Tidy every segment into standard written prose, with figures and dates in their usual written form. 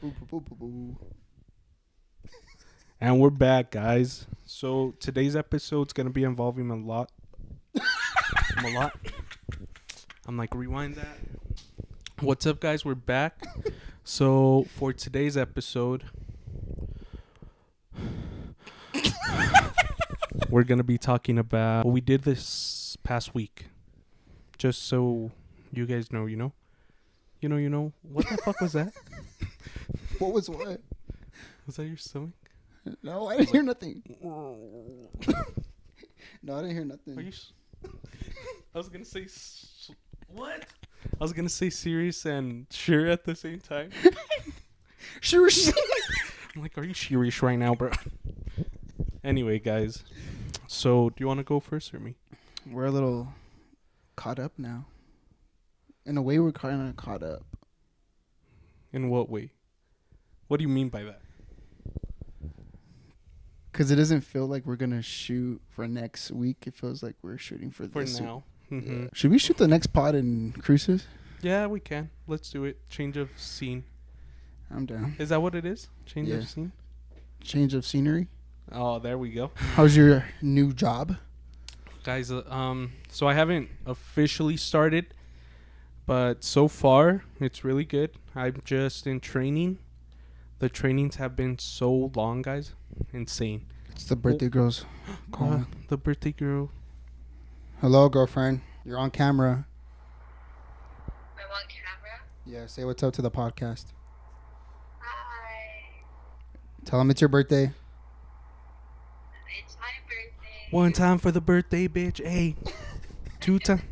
Boo, boo, boo, boo. And we're back, guys. So today's episode's gonna be involving a lot. I'm like, rewind that. What's up, guys? We're back. So for today's episode, we're gonna be talking about what we did this past week. Just so you guys know, you know. What the fuck was that? What was what? Was that your stomach? No, I didn't hear nothing. No, I didn't hear nothing. Are you? I was gonna say what? I was gonna say serious and sure at the same time. Sure. I'm like, are you serious right now, bro? Anyway, guys. So, do you want to go first or me? We're a little caught up now. In a way, we're kind of caught up. In what way? What do you mean by that? Because it doesn't feel like we're going to shoot for next week. It feels like we're shooting for this now. week. Mm-hmm. Yeah. Should we shoot the next pod in Cruces? Yeah, we can. Let's do it. Change of scene. I'm down. Is that what it is? Change of scene? Change of scenery. Oh, there we go. How's your new job? Guys, so I haven't officially started, but so far it's really good. I'm just in training. The trainings have been so long, guys. Insane. It's the birthday girls calling. The birthday girl. Hello, girlfriend. You're on camera. I'm on camera. Yeah, say what's up to the podcast. Hi. Tell them it's your birthday. It's my birthday. One time for the birthday, bitch. Hey. 2 times.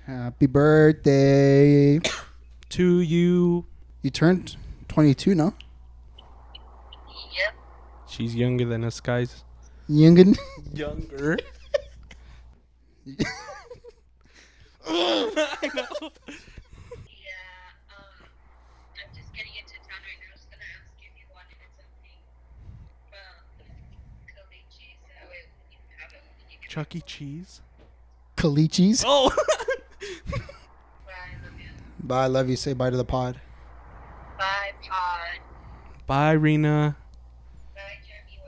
Happy birthday. To you. You turned 22, no? Yep. She's younger than us, guys. Youngin. Younger. I know. Yeah. I'm just getting into town right now. I was gonna ask if you wanted something from Caliche, so that way you can have it when you get Chuck E. Cheese. Calichis. Oh. Bye, I love you. Bye, I love you. Say bye to the pod. Bye, pod. Bye, Rena. Bye, Jeremy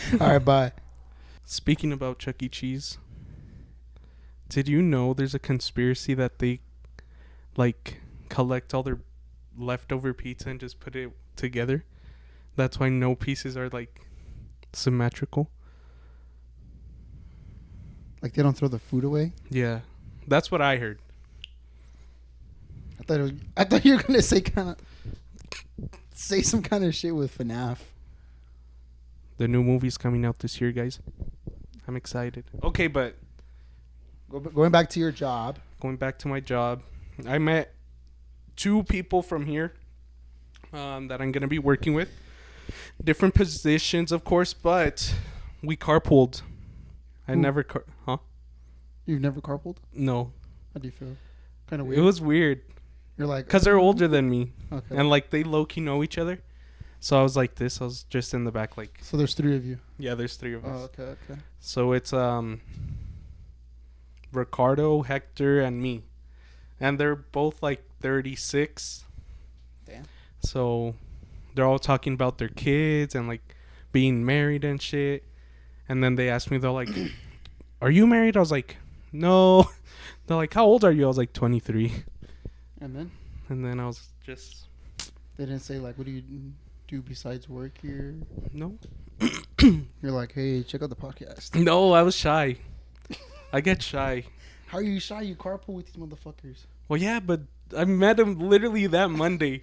Werby. All right, bye. Speaking about Chuck E. Cheese, did you know there's a conspiracy that they, like, collect all their leftover pizza and just put it together? That's why no pieces are, like, symmetrical. Like they don't throw the food away? Yeah. That's what I heard. I thought you were gonna say some kind of shit with FNAF. The new movie's coming out this year, guys. I'm excited. Okay, but Going back to your job. going back to my job, I met 2 people from here that I'm going to be working with. Different positions, of course, but we carpooled. I Who? never... Huh? You've never carpooled? No. How do you feel? Kind of It weird. was weird. You're like... Because they're older than me. Okay. And, like, they low-key know each other. So I was like this. I was just in the back, like... So there's 3 of you. Yeah, there's 3 of us. Oh, okay. So it's Ricardo, Hector, and me. And they're both like 36. Damn. So they're all talking about their kids and like being married and shit. And then they asked me, they're like, are you married? I was like, no. They're like, how old are you? I was like 23. And then I was just... they didn't say like, what do you do besides work here? No. You're like, hey, check out the podcast. No, I was shy. I get shy. How are you shy? You carpool with these motherfuckers. Well, yeah, but I met him literally that Monday.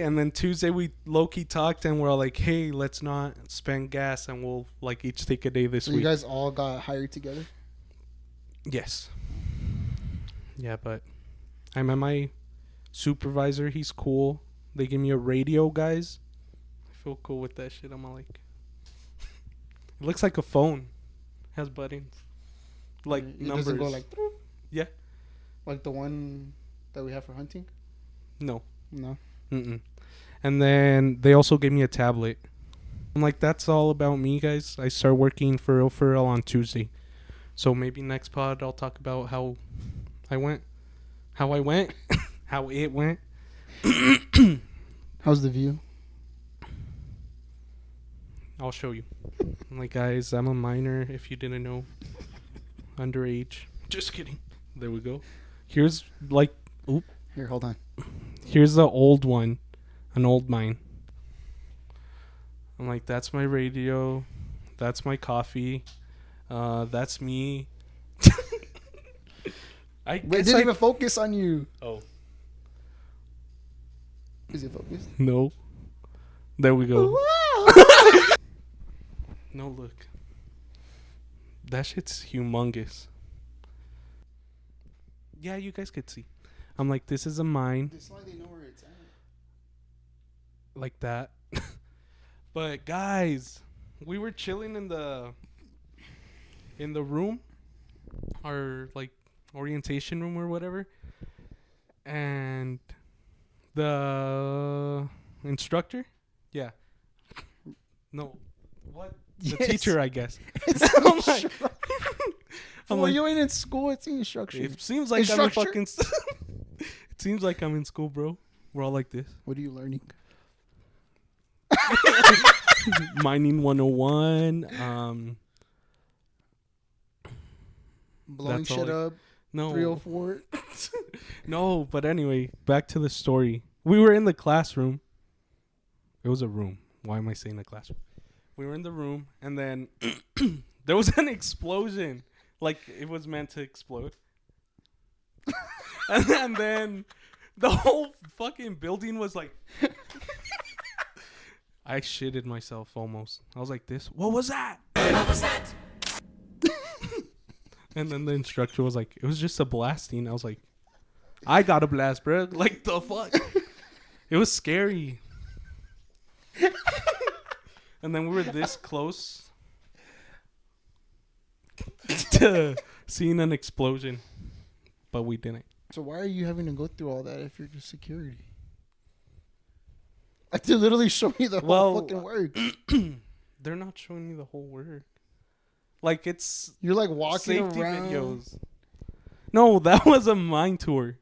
And then Tuesday we low-key talked and we're all like, hey, let's not spend gas and we'll like each take a day this So week. you guys all got hired together? Yes. Yeah, but I met my supervisor. He's cool. They give me a radio, guys. I feel cool with that shit. I'm all like... It looks like a phone. Has buttons. Like It numbers. doesn't go like... Yeah. Like the one that we have for hunting? No. No. Mm-mm. And then they also gave me a tablet. I'm like, that's all about me, guys. I start working for real on Tuesday. So maybe next pod I'll talk about how I went. how I went, how it went. How's the view? I'll show you. Like, guys, I'm a minor, if you didn't know. Underage. Just kidding. There we go. Here's, like, Here, hold on. here's the old one. An old mine. I'm like, that's my radio. That's my coffee. That's me. I Wait, it guess didn't even focus on you. Oh. Is it focused? No. There we go. No, look. That shit's humongous. Yeah, you guys could see. I'm like, this is a mine. This why they know where it's at. Like that. But guys, we were chilling in the room, our like orientation room or whatever, and the instructor, yeah, no, what the Yes. teacher, I guess. It's I'm like, instruction. I'm Well, like, you ain't in school. It's instruction. it seems like I'm in Instructor? fucking. It seems like I'm in school, bro. We're all like this. What are you learning? Mining 101. Blowing That's all shit up. No. 304. No, but anyway, back to the story. We were in the classroom. It was a room. Why am I saying a classroom? We were in the room, and then there was an explosion. Like, it was meant to explode. And then the whole fucking building was like... I shitted myself almost. I was like this. What was that? What was that? And then the instructor was like, it was just a blasting. I was like, I got a blast, bro. Like, the fuck? It was scary. And then we were this close to seeing an explosion, but we didn't. So why are you having to go through all that if you're just security? Like, they literally show you the whole fucking work. They're not showing me the whole work. Like, it's You're like walking safety around. videos. No, that was a mine tour.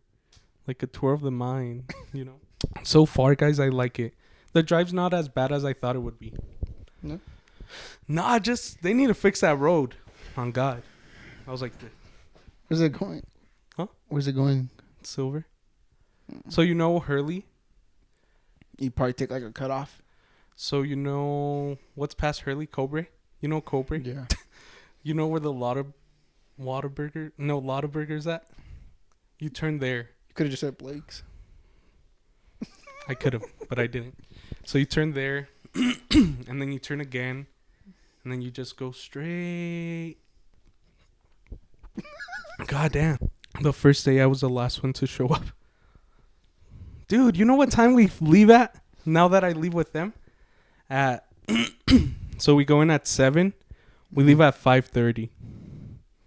Like a tour of the mine, you know. So far, guys, I like it. The drive's not as bad as I thought it would be. No? Nah, just they need to fix that road. On God. I was like, Where's it going? Huh? Where's it going? silver. So you know Hurley? You probably take like a cutoff. So you know what's past Hurley? Cobre? You know Cobre? Yeah. You know where the Lottaburger's at? You turn there. You could have just said Blake's. I could have, but I didn't. So you turn there, and then you turn again, and then you just go straight. God damn. The first day I was the last one to show up. Dude, you know what time we leave at? Now that I leave with them? At so we go in at 7. We leave at 5:30.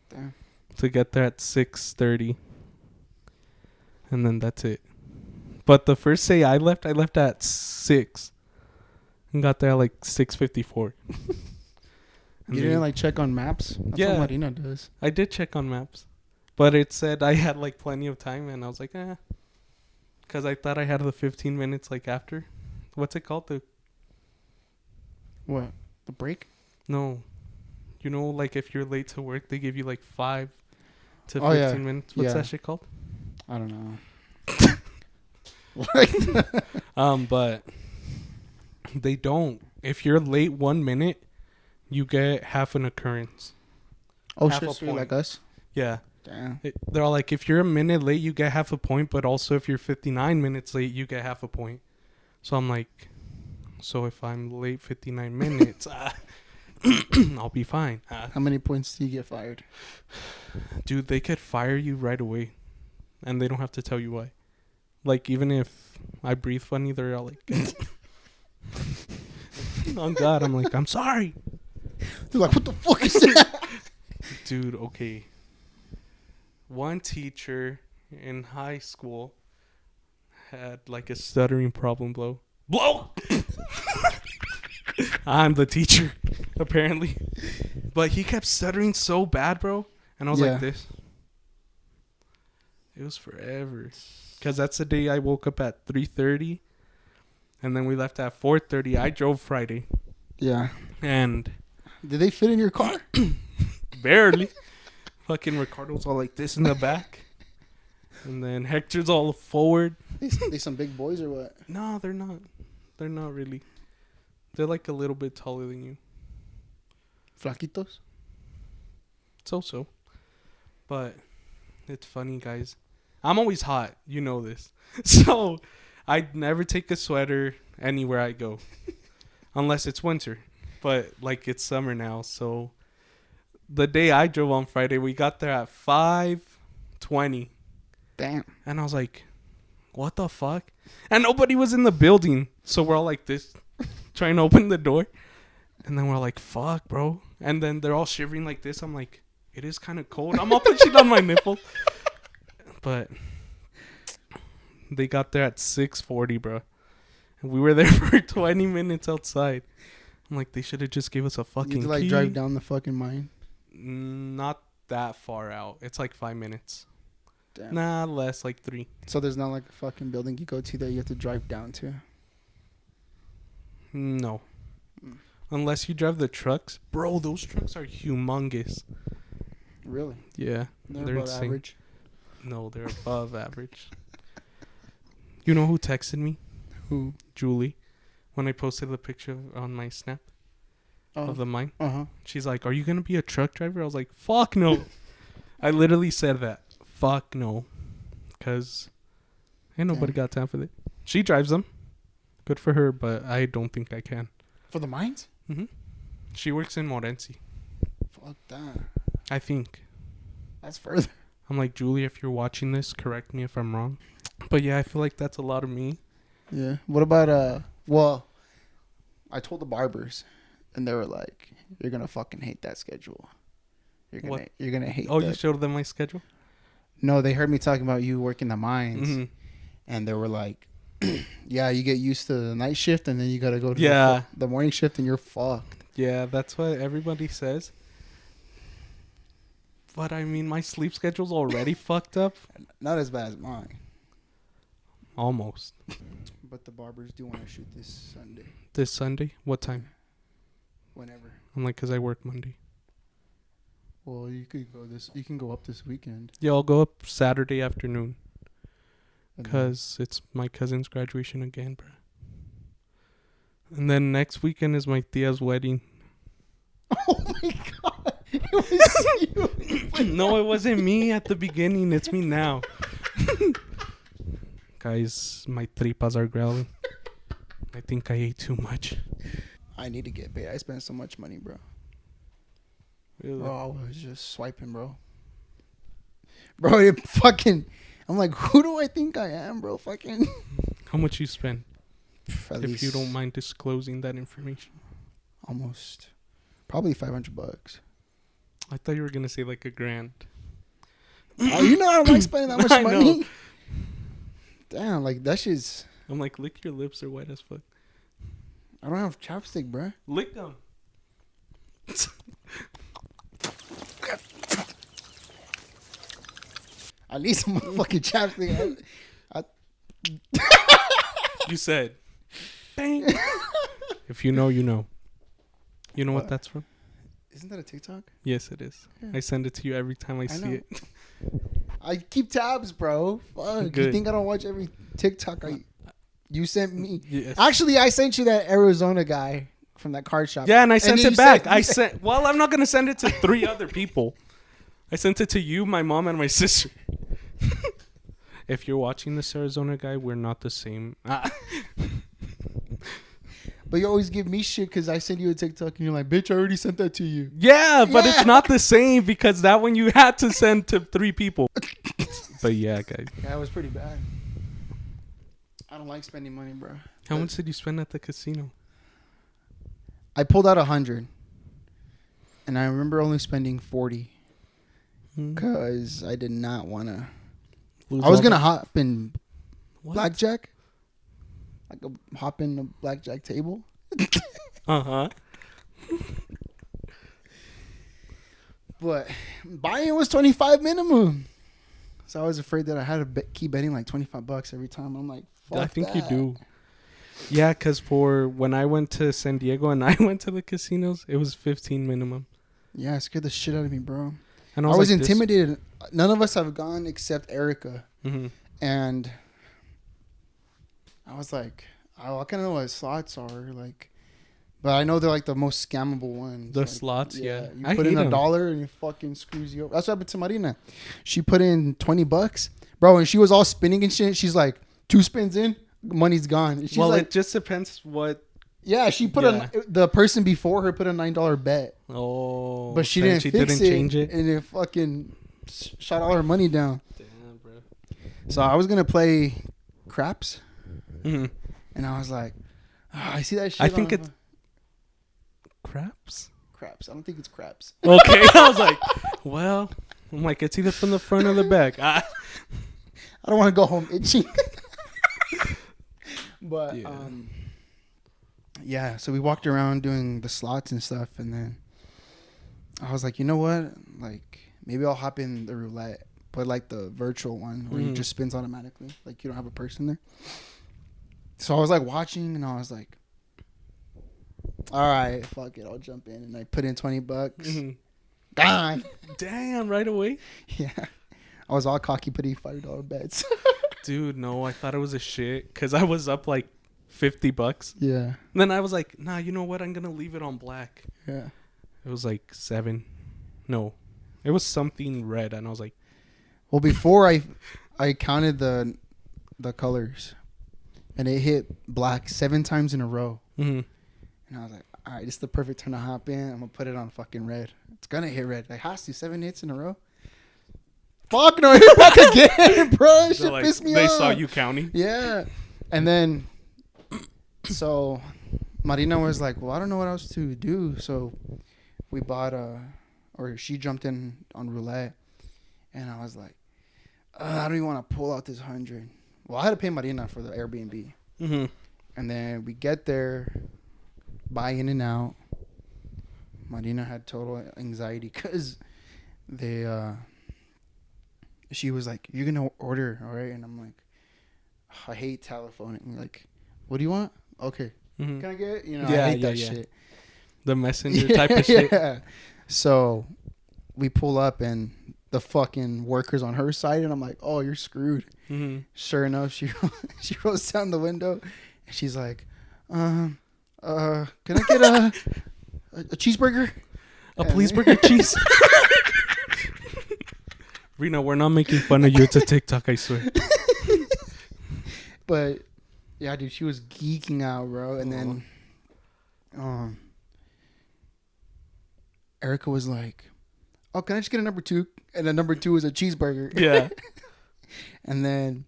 Damn. To get there at 6:30. And then that's it. But the first day I left at 6. And got there at like 6:54. You didn't like check on maps? That's Yeah. what Marina does. I did check on maps. But it said I had like plenty of time, and I was like, because I thought I had the 15 minutes like after. What's it called? What? The break? No. You know, like if you're late to work, they give you like 5 to Oh, 15 yeah. minutes. What's Yeah. that shit called? I don't know. But they don't. If you're late 1 minute, you get half an occurrence. Oh, Half shit. a So you're point. like us? Yeah. Damn. They're all like, if you're a minute late, you get half a point. But also, if you're 59 minutes late, you get half a point. So I'm like, so if I'm late 59 minutes, I'll be fine. How many points do you get fired? Dude, they could fire you right away. And they don't have to tell you why. Like, even if I breathe funny, they're all like, oh God, I'm like, I'm sorry. They're like, what the fuck is that? Dude, okay. One teacher in high school had like a stuttering problem, Blow! I'm the teacher, apparently. But he kept stuttering so bad, bro. And I was Yeah. like this. It was forever. Because that's the day I woke up at 3:30. And then we left at 4:30. I drove Friday. Yeah. And Did they fit in your car? barely. Fucking Ricardo's all like this in the back. And then Hector's all forward. They some big boys or what? No, they're not. They're not really. They're like a little bit taller than you. Flaquitos? So. But it's funny, guys. I'm always hot. You know this. So I never take a sweater anywhere I go. Unless it's winter. But like it's summer now. So the day I drove on Friday, we got there at 5:20. Damn. And I was like, what the fuck? And nobody was in the building. So we're all like this, trying to open the door. And then we're like, fuck, bro. And then they're all shivering like this. I'm like, it is kind of cold. I'm all pushing on my nipples. But they got there at 6:40, bro. And we were there for 20 minutes outside. I'm like, they should have just gave us a fucking You like key. drive down the fucking mine? Not that far out. It's like 5 minutes. Damn. Nah, less, like 3. So there's not like a fucking building you go to that you have to drive down to? No. Unless you drive the trucks. Bro, those trucks are humongous. Really? Yeah. They're above insane. average. No, they're above average. You know who texted me? Who? Julie. When I posted the picture on my Snap of the mine. Uh-huh. She's like, are you going to be a truck driver? I was like, fuck no. I literally said that. Fuck no. Because ain't nobody got time for that. She drives them. Good for her, but I don't think I can. For the mines? Mm-hmm. She works in Morenci. Fuck that. I think. That's further. I'm like, Julie, if you're watching this, correct me if I'm wrong. But yeah, I feel like that's a lot of me. Yeah. What about, well, I told the barbers, and they were like, you're going to fucking hate that schedule. You're gonna hate Oh, that. you showed them my schedule? No, they heard me talking about you working the mines, Mm-hmm. and they were like, yeah, you get used to the night shift, and then you got to go to the morning shift, and you're fucked. Yeah, that's what everybody says. But I mean, my sleep schedule's already fucked up. Not as bad as mine. Almost. But the barbers do want to shoot this Sunday. This Sunday? What time? Whenever. I'm like, 'cause I work Monday. Well, you can go up this weekend. Yeah, I'll go up Saturday afternoon. And then- 'Cause it's my cousin's graduation again, bro. And then next weekend is my tia's wedding. Oh my god. It was you. No, it wasn't me at the beginning. It's me now. Guys, my tripas are growling. I think I ate too much. I need to get paid. I spent so much money, bro. Really? Bro, I was just swiping, bro. Bro, it fucking... I'm like, who do I think I am, bro? Fucking... How much you spend? At If least you don't mind disclosing that information. almost... Probably $500. I thought you were going to say like $1,000. Oh, you know I don't like spending that much I money. know. Damn, like, that shit's... I'm like, lick your lips, they're white as fuck. I don't have chapstick, bro. Lick them. I need some motherfucking chapstick. You said, bang. If you know, you know. You know what that's from? Isn't that a TikTok? Yes, it is. Yeah. I send it to you every time I know. see it. I keep tabs, bro. Fuck. You Good. think I don't watch every TikTok you sent me? Yes. Actually, I sent you that Arizona guy from that card shop. Yeah, and I sent then it back. you Well, I'm not going to send it to 3 other people. I sent it to you, my mom, and my sister. If you're watching this Arizona guy, we're not the same. But you always give me shit because I send you a TikTok and you're like, bitch, I already sent that to you. Yeah, but Yeah. it's not the same because that one you had to send to 3 people. But yeah, guys. Yeah, it was pretty bad. I don't like spending money, bro. How much did you spend at the casino? I pulled out 100. And I remember only spending 40 because I did not want to. I was going to hop in blackjack. Like hop in the blackjack table. Uh-huh. But buying was 25 minimum. So I was afraid that I had to keep betting like $25 every time. I'm like, fuck I think that. you do. Yeah, because for when I went to San Diego and I went to the casinos, it was 15 minimum. Yeah, it scared the shit out of me, bro. And I was like, intimidated. None of us have gone except Erica. Mm-hmm. And I was like, I kind of know what slots are. Like, but I know they're like the most scammable ones. The like, slots, yeah. You I put in hate 'em. $1 and it fucking screws you over. That's what happened to Marina. She put in $20, bro, and she was all spinning and shit. She's like, 2 spins in, money's gone. She's Well, like, it just depends what. yeah, she put Yeah. the person before her put a $9 bet, Oh, but she so didn't fix it, change it. and it fucking shot all her money down. Damn, bro. So I was gonna play craps, Mm-hmm. and I was like, I see that shit. I think on it's craps. craps. I don't think it's craps. Okay, I was like, well, I'm like, it's either from the front or the back. I don't want to go home itching. But Yeah. yeah, so we walked around doing the slots and stuff, and then I was like, you know what? Like, maybe I'll hop in the roulette, but like the virtual one where it just spins automatically, like you don't have a person there. So I was like watching, and I was like, all right, fuck it, I'll jump in, and I put in $20. Mm-hmm. Gone. Damn, right away. Yeah, I was all cocky, putting $5 bets. Dude, no, I thought it was a shit because I was up like $50. Yeah, And then I was like, nah, you know what? I'm gonna leave it on black. yeah. It was like 7. No, it was something red, and I was like, Well, before I counted the colors, and it hit black 7 times in a row. mm-hmm. And I was like, all right, this is the perfect time to hop in. I'm going to put it on fucking red. It's going to hit red. It has to. 7 hits in a row. Fuck no, it hit back again, bro. That shit like, pissed me they off. saw you counting. Yeah. And then, so Marina was like, well, I don't know what else to do. So we bought or she jumped in on roulette. And I was like, I don't even want to pull out this 100. Well, I had to pay Marina for the Airbnb. Mm-hmm. And then we get there, buy in and out. Marina had total anxiety because she was like, you're going to order, all right? And I'm like, I hate telephoning. Like, what do you want? Okay. Mm-hmm. Can I get it? You know, Yeah, I hate that yeah. shit. The messenger type of shit. Yeah. So we pull up and the fucking worker's on her side. And I'm like, oh, you're screwed. Mm-hmm. Sure enough, she rolls down the window and she's like, can I get a cheeseburger? A please burger cheese. Rena, we're not making fun of you. It's a TikTok, I swear. But yeah, dude, she was geeking out, bro. And then Erica was like, oh, can I just get a number 2? And the number 2 is a cheeseburger. Yeah. And then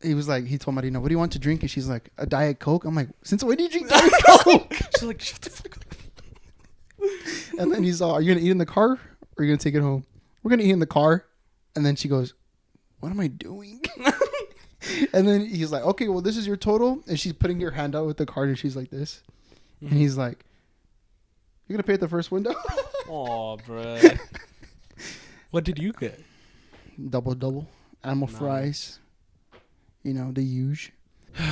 he was like, he told Marina, what do you want to drink? And she's like, a Diet Coke. I'm like, since when do you drink Diet Coke? She's like, shut the fuck up. And then he's all, are you going to eat in the car or are you going to take it home? We're going to eat in the car. And then she goes, what am I doing? And then he's like, okay, well, this is your total. And she's putting her hand out with the card and she's like this. Mm-hmm. And he's like, you're going to pay at the first window? Oh, bro. What did you get? Double. Animal Nice. fries. You know, the huge.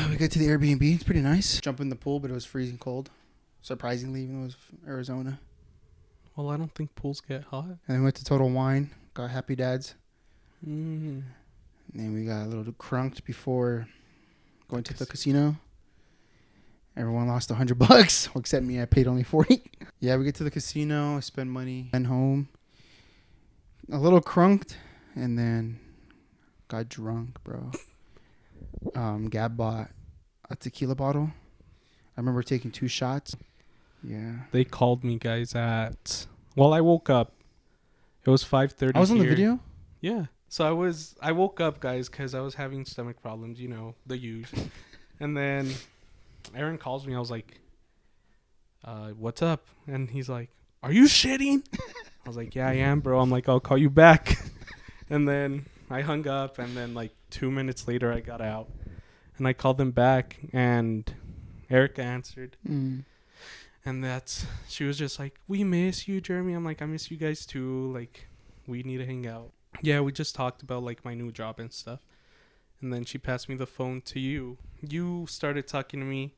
We get to the Airbnb. It's pretty nice. Jump in the pool, but it was freezing cold. Surprisingly, even though it was Arizona. Well, I don't think pools get hot. And then we went to Total Wine. Got Happy Dads. Mm. And then we got a little crunked before going to the casino. Everyone lost $100, except me. I paid only 40. Yeah, we get to the casino. I spend money. And home. A little crunked. And then got drunk, bro. Gab bought a tequila bottle. I remember taking 2 shots. Yeah. They called me, guys, at... Well, I woke up. It was 5:30 I was on the here. video? Yeah. So I woke up, guys, because I was having stomach problems, you know, the usual. And then Aaron calls me. I was like, what's up? And he's like, are you shitting? I was like, yeah, I am, bro. I'm like, I'll call you back. And then I hung up. And then like 2 minutes later, I got out. And I called them back. And Erica answered. Mm. And she was just like, we miss you, Jeremy. I'm like, I miss you guys too. Like, we need to hang out. Yeah, we just talked about like my new job and stuff. And then she passed me the phone to you. You started talking to me,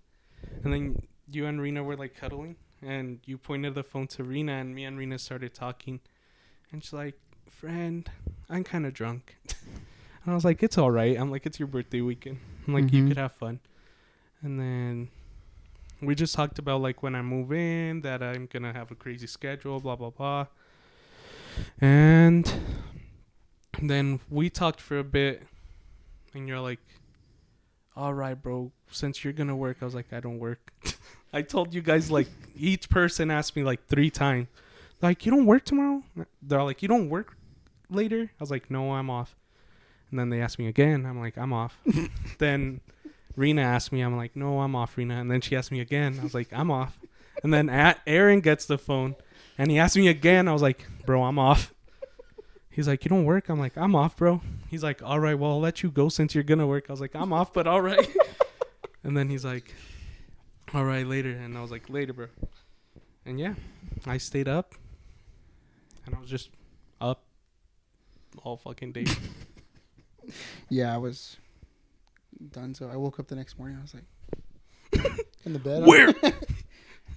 and then you and Rena were like cuddling, and you pointed the phone to Rena, and me and Rena started talking. And she's like, "Friend, I'm kind of drunk." And I was like, "It's all right." I'm like, "It's your birthday weekend." I'm like, "You Mhm. could have fun." And then we just talked about like when I move in, that I'm gonna have a crazy schedule, blah blah blah. And then we talked for a bit, and you're like, "All right, bro. Since you're gonna work," I was like, "I don't work." I told you guys like each person asked me like 3 times, like, "You don't work tomorrow?" They're like, "You don't work later?" I was like, "No, I'm off." And then they asked me again. I'm like, "I'm off." Then Rena asked me. I'm like, "No, I'm off, Rena." And then she asked me again. I was like, "I'm off." And then Aaron gets the phone, and he asked me again. I was like, "Bro, I'm off." He's like, "You don't work?" I'm like, "I'm off, bro." He's like, "All right, well, I'll let you go since you're gonna work." I was like, "I'm off, but all right." And then he's like, "All right, later." And I was like, "Later, bro." And yeah, I stayed up, and I was just up all fucking day. Yeah, I was done. So I woke up the next morning. I was like, in the bed. Where?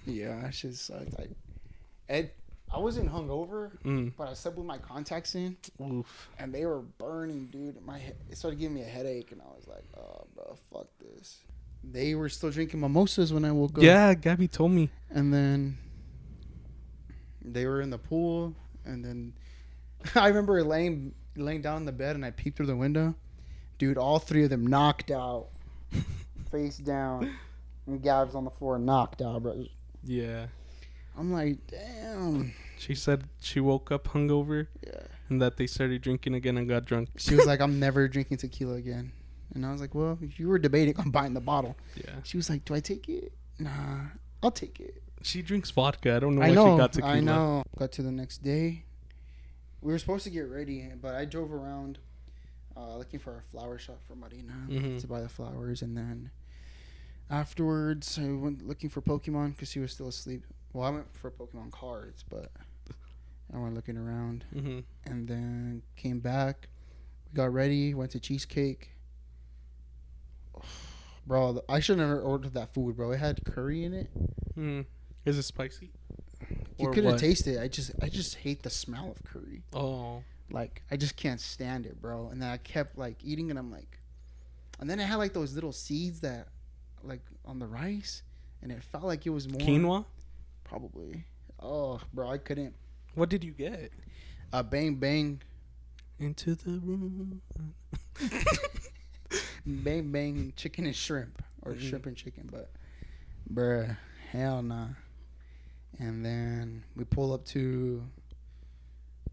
Yeah, that shit sucked. I wasn't hungover, but I slept with my contacts in, Oof. and they were burning, dude. It started giving me a headache, and I was like, "Oh, bro, fuck this." They were still drinking mimosas when I woke up. Yeah, Gabby told me. And then they were in the pool, and then I remember laying down in the bed, and I peeped through the window. Dude, all 3 of them knocked out, face down, and Gab's on the floor, knocked out, bro. Yeah. I'm like, damn. She said she woke up hungover, Yeah. and that they started drinking again and got drunk. She was like, I'm never drinking tequila again. And I was like, well, you were debating on buying the bottle. Yeah. She was like, do I take it? Nah, I'll take it. She drinks vodka. I don't know I why know. she got tequila. I know. Got to the next day. We were supposed to get ready, but I drove around looking for a flower shop for Marina to buy the flowers. And then afterwards, I went looking for Pokemon because she was still asleep. Well, I went for Pokemon cards, but I went looking around. Mm-hmm. And then came back. We got ready, went to Cheesecake. Bro, I should have never ordered that food, bro. It had curry in it. Is it spicy? You Or couldn't what? taste it. I just hate the smell of curry. Oh. Like, I just can't stand it, bro. And then I kept like eating, and I'm like, and then it had like those little seeds that, like, on the rice, and it felt like it was more Quinoa? probably. Oh, bro, I couldn't. What did you get? Bang bang, Into the room. bang bang, chicken and shrimp, or shrimp and chicken, but, bruh, hell nah. And then we pull up to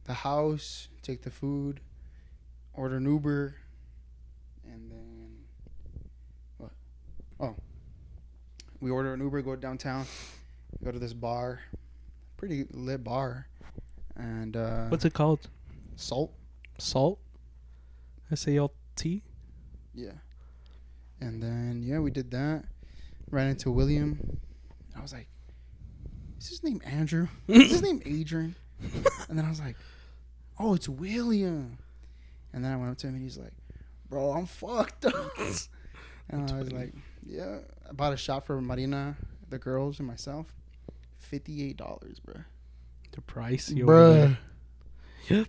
the house, take the food, order an Uber, and then what? Oh, we order an Uber, go downtown, go to this bar, pretty lit bar, and What's it called? Salt. Salt? SALT? Yeah. And then we did that. Ran into William. I was like, is his name Andrew? Is his name Adrian? And then I was like, oh, it's William. And then I went up to him, and he's like, bro, I'm fucked up. And I was like, yeah. I bought a shot for Marina, the girls, and myself. $58, bro. The price? Bruh. Yep.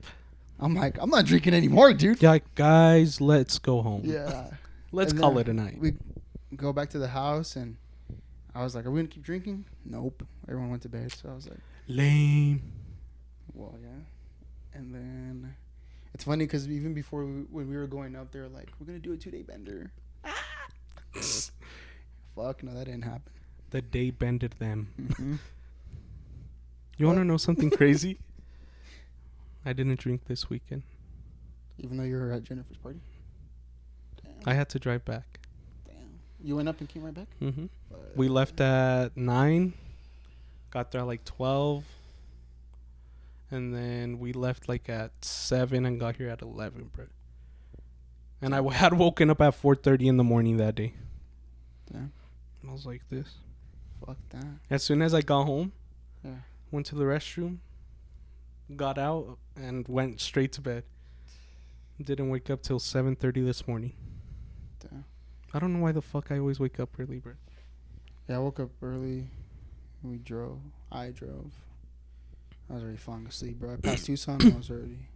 I'm like, I'm not drinking anymore, dude. Yeah, guys, let's go home. Yeah. Let's And call then it a night. We go back to the house, and I was like, are we going to keep drinking? Nope. Everyone went to bed, so I was like, Lame. well, yeah. And then it's funny because even before when we were going up there, like, we're going to do a 2-day bender. Fuck, no, that didn't happen. The day bended them. Mm-hmm. You want to know something crazy? I didn't drink this weekend. Even though you were at Jennifer's party? Damn. I had to drive back. Damn. You went up and came right back? Mm-hmm. We left at 9. Got there at like 12. And then we left like at 7 and got here at 11, bro. And I had woken up at 4:30 in the morning that day. Damn. I was like this. Fuck that. As soon as I got home, Yeah. went to the restroom, got out, and went straight to bed. Didn't wake up till 7:30 this morning. Damn. I don't know why the fuck I always wake up early, bro. Yeah, I woke up early. We drove. I drove. I was already falling asleep, bro. I passed Tucson. I was already.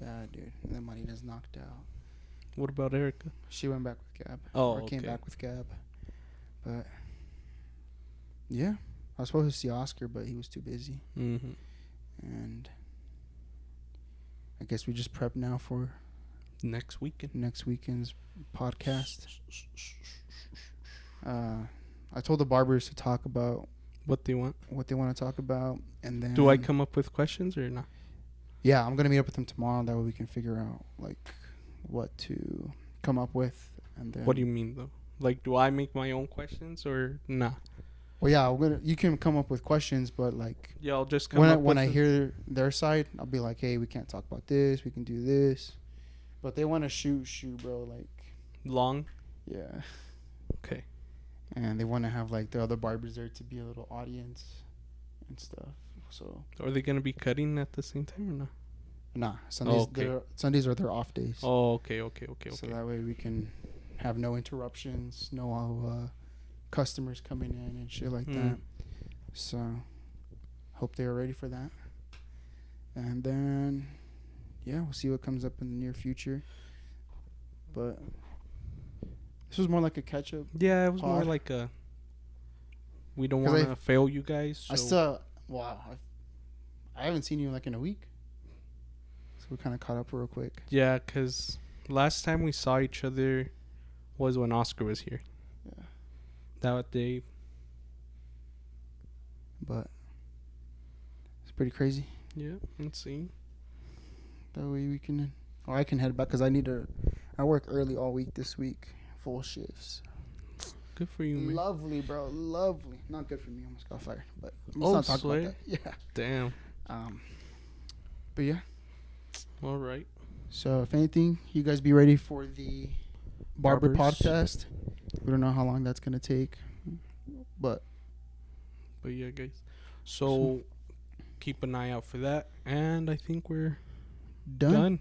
Yeah, dude. And then Marina's knocked out. What about Erica? She went back with Gab. Oh, Or came okay. back with Gab. But yeah, I was supposed to see Oscar, but he was too busy. Mm-hmm. And I guess we just prep now for Next weekend. next weekend's podcast. I told the barbers to talk about What do you want? what they want to talk about, and then Do I come up with questions or not? Yeah, I'm gonna meet up with them tomorrow. That way we can figure out like what to come up with, and then. What do you mean though? Like, do I make my own questions or nah? Well, yeah, you can come up with questions, but like Yeah, I'll just come when up when with I hear their side, I'll be like, hey, we can't talk about this. We can do this, but they want to shoot, bro. Like, long. yeah. Okay. And they want to have like the other barbers there to be a little audience and stuff. So Are they gonna be cutting at the same time or not? nah, Sundays okay. Sundays are their off days. Oh, okay. So that way we can have no interruptions, no customers coming in and shit like that. So hope they are ready for that. And then yeah, we'll see what comes up in the near future. But this was more like a catch up. Yeah, it was more Pod. like a. We don't 'Cause want to fail you guys. So I still I haven't seen you like in a week. So we kind of caught up real quick. yeah, because last time we saw each other was when Oscar was here. Yeah. That day. But it's pretty crazy. Yeah, let's see. That way we can, or I can head back because I work early all week this week, full shifts. Good for you, man. Lovely, bro, lovely. Not good for me. I almost got fired, but let's Oh, not talk swear? about that. Yeah. Damn. But yeah. All right. So if anything, you guys be ready for the barber Barbers. podcast. We don't know how long that's gonna take, but yeah, guys. So keep an eye out for that. And I think we're done.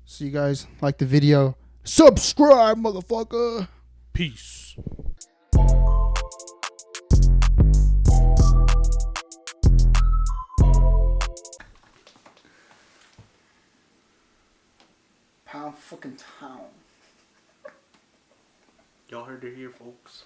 So you guys like the video? Subscribe, motherfucker. Peace. Pound fucking town. Y'all heard it here, folks.